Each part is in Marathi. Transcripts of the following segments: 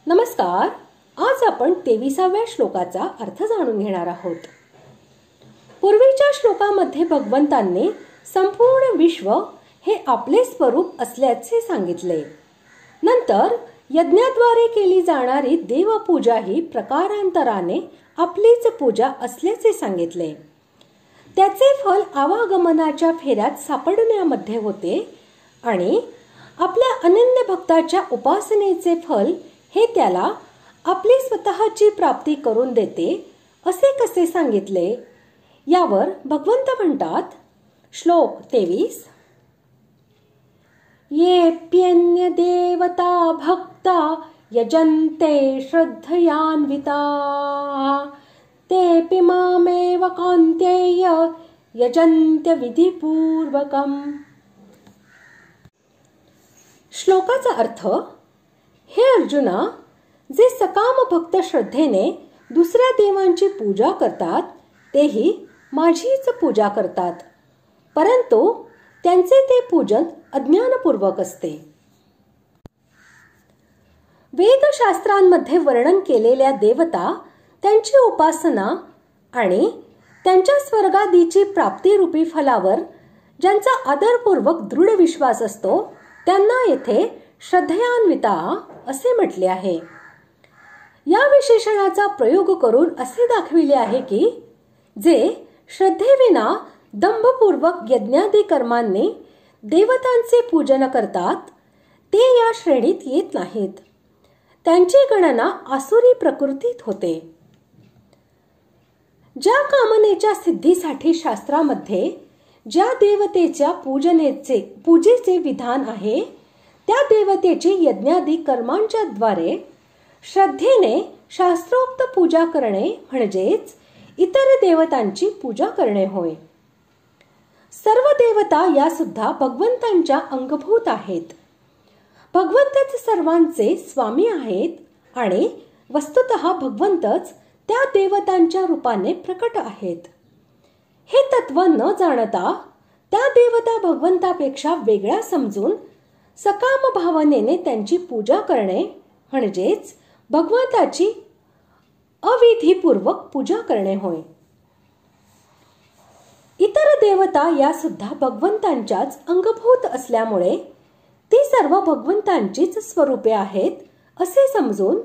नमस्कार. आज आपण 23व्या श्लोकाचा अर्थ जाणून घेणार आहोत. पूर्वीच्या श्लोकामध्ये भगवंतांनी संपूर्ण विश्व हे आपले स्वरूप असल्याचे सांगितले. नंतर यज्ञाद्वारे केली जाणारी देवपूजा ही प्रकारांतराने आपलीच पूजा असल्याचे सांगितले. त्याचे फल आवागमनाच्या फेऱ्यात सापडण्यामध्ये होते आणि आपल्या अनन्य भक्ताच्या उपासनेचे फल हे त्याला आपली स्वतःची प्राप्ती करून देते असे कसे सांगितले. यावर भगवंत म्हणतात, श्लोक 23, येऽप्यन्य देवता भक्ता यजन्ते श्रद्धयान्विता तेऽपि मामेव कान्तेय यजन्त्य विधिपूर्वकम्. श्लोकाचा अर्थ, हे अर्जुना, जे सकाम भक्त श्रद्धेने दुसऱ्या देवांची पूजा करतात तेही माझीच पूजा करतात, परंतु त्यांचे ते पूजन अज्ञानपूर्वक असते. वेदशास्त्रांमध्ये वर्णन केलेल्या देवता, त्यांची उपासना आणि त्यांच्या स्वर्गादीची प्राप्तिरूपी फलावर ज्यांचा आदरपूर्वक दृढ विश्वास असतो त्यांना येथे श्रद्धयान्विता असे म्हटले आहे. या विशेषणाचा प्रयोग करून असे दाखविले आहे की जे श्रद्धेविना दंभपूर्वक यज्ञादी कर्मांनी देवतांचे पूजन करतात ते या श्रेणीत येत नाहीत. त्यांची गणना आसुरी प्रकृतीत होते. ज्या कामनेच्या सिद्धीसाठी शास्त्रामध्ये ज्या देवतेच्या पूजेचे विधान आहे त्या देवतेची यज्ञादी कर्मांच्या द्वारे श्रद्धेने शास्त्रोक्त पूजा करणे म्हणजेच इतर देवतांची पूजा करणे होय. सर्व देवता या सुद्धा भगवंतांच्या अंगभूत आहेत. भगवंतच सर्वांचे स्वामी आहेत आणि वस्तुतः भगवंतच त्या देवतांच्या रूपाने प्रकट आहेत. हे तत्व न जाणता त्या देवता भगवंतापेक्षा वेगळ्या समजून सकाम भावनेने त्यांची पूजा करणे म्हणजेच भगवंताची अविधीपूर्वक पूजा करणे होय. इतर देवता या सुद्धा भगवंतांच्याच अंगभूत असल्यामुळे ती सर्व भगवंतांचीच स्वरूपे आहेत असे समजून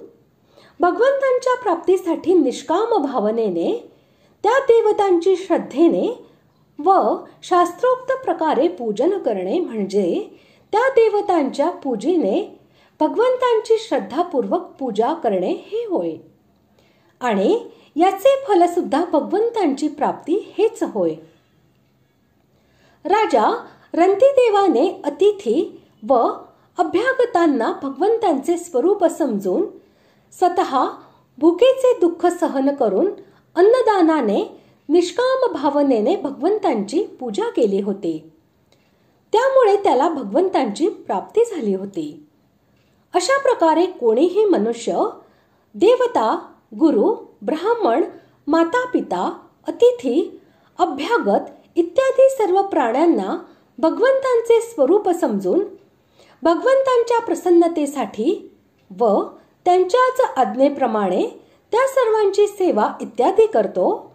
भगवंतांच्या प्राप्तीसाठी निष्काम भावनेने त्या देवतांची श्रद्धेने व शास्त्रोक्त प्रकारे पूजन करणे म्हणजे त्या देवतांच्या पूजेने भगवंतांची श्रद्धापूर्वक पूजा करणे हे होय. आणि याचे फल सुद्धा भगवंतांची प्राप्ती हेच होय. राजा रंतिदेवाने अतिथी व अभ्यागतांना भगवंतांचे स्वरूप समजून स्वतः भुकेचे दुःख सहन करून अन्नदानाने निष्काम भावनेने भगवंतांची पूजा केली होती. त्यामुळे त्याला भगवंतांची प्राप्ती झाली होती. अशा प्रकारे कोणीही मनुष्य देवता, गुरु, ब्राह्मण, माता पिता, अतिथी, अभ्यागत इत्यादी सर्व प्राण्यांना भगवंतांचे स्वरूप समजून भगवंतांच्या प्रसन्नतेसाठी व त्यांच्याच आज्ञेप्रमाणे त्या सर्वांची सेवा इत्यादी करतो,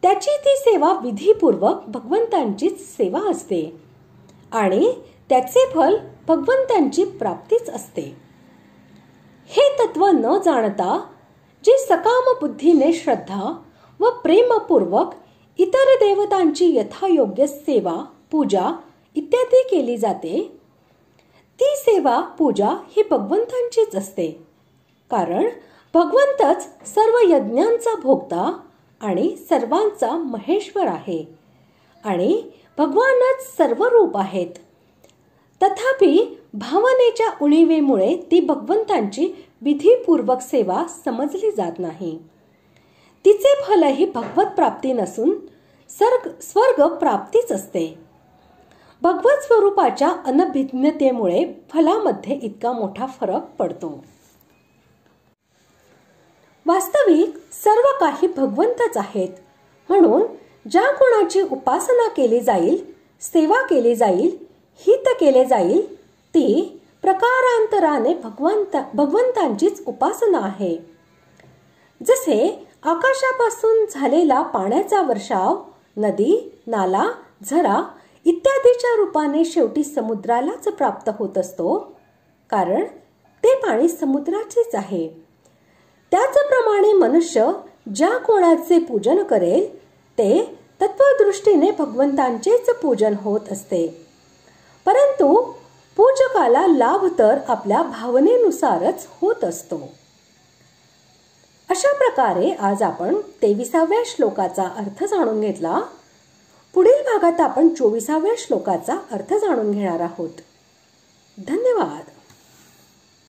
त्याची ती सेवा विधीपूर्वक भगवंतांचीच सेवा असते आणि त्याचे फल भगवंतांची प्राप्तीच असते. हे तत्व न जाणता जी सकाम बुद्धीने श्रद्धा व प्रेमपूर्वक इतर देवतांची यथायोग्य सेवा, पूजा इत्यादी केली जाते, ती सेवा, पूजा ही भगवंतांचीच असते. कारण भगवंतच सर्व यज्ञांचा भोक्ता आणि सर्वांचा महेश्वर आहे आणि भगवानच सर्व रूप आहेत. तथापि भावनेच्या उणीवेमुळे ती भगवंतांची विधीपूर्वक सेवा समजली जात नाही. तिचे फलही भगवत प्राप्ती नसून स्वर्ग प्राप्तीच असते. भगवत स्वरूपाच्या अनभिज्ञतेमुळे फलामध्ये इतका मोठा फरक पडतो. वास्तविक सर्व काही भगवंतच आहेत, म्हणून ज्या गुणाची उपासना केली जाईल, सेवा केली जाईल, हित केले जाईल, ती प्रकारांतराने भगवंतांचीच उपासना आहे. जसे आकाशापासून झालेला पाण्याचा वर्षाव नदी, नाला, झरा इत्यादीच्या रूपाने शेवटी समुद्रालाच प्राप्त होत असतो, कारण ते पाणी समुद्राचेच आहे. त्याचप्रमाणे मनुष्य ज्या कोणाचे पूजन करेल ते तत्वदृष्टीने भगवंतांचेच पूजन होत असते. परंतु पूजकाला लाभ तर आपल्या भावनेनुसारच होत असतो. अशा प्रकारे आज आपण 23व्या श्लोकाचा अर्थ जाणून घेतला. पुढील भागात आपण 24व्या श्लोकाचा अर्थ जाणून घेणार आहोत. धन्यवाद.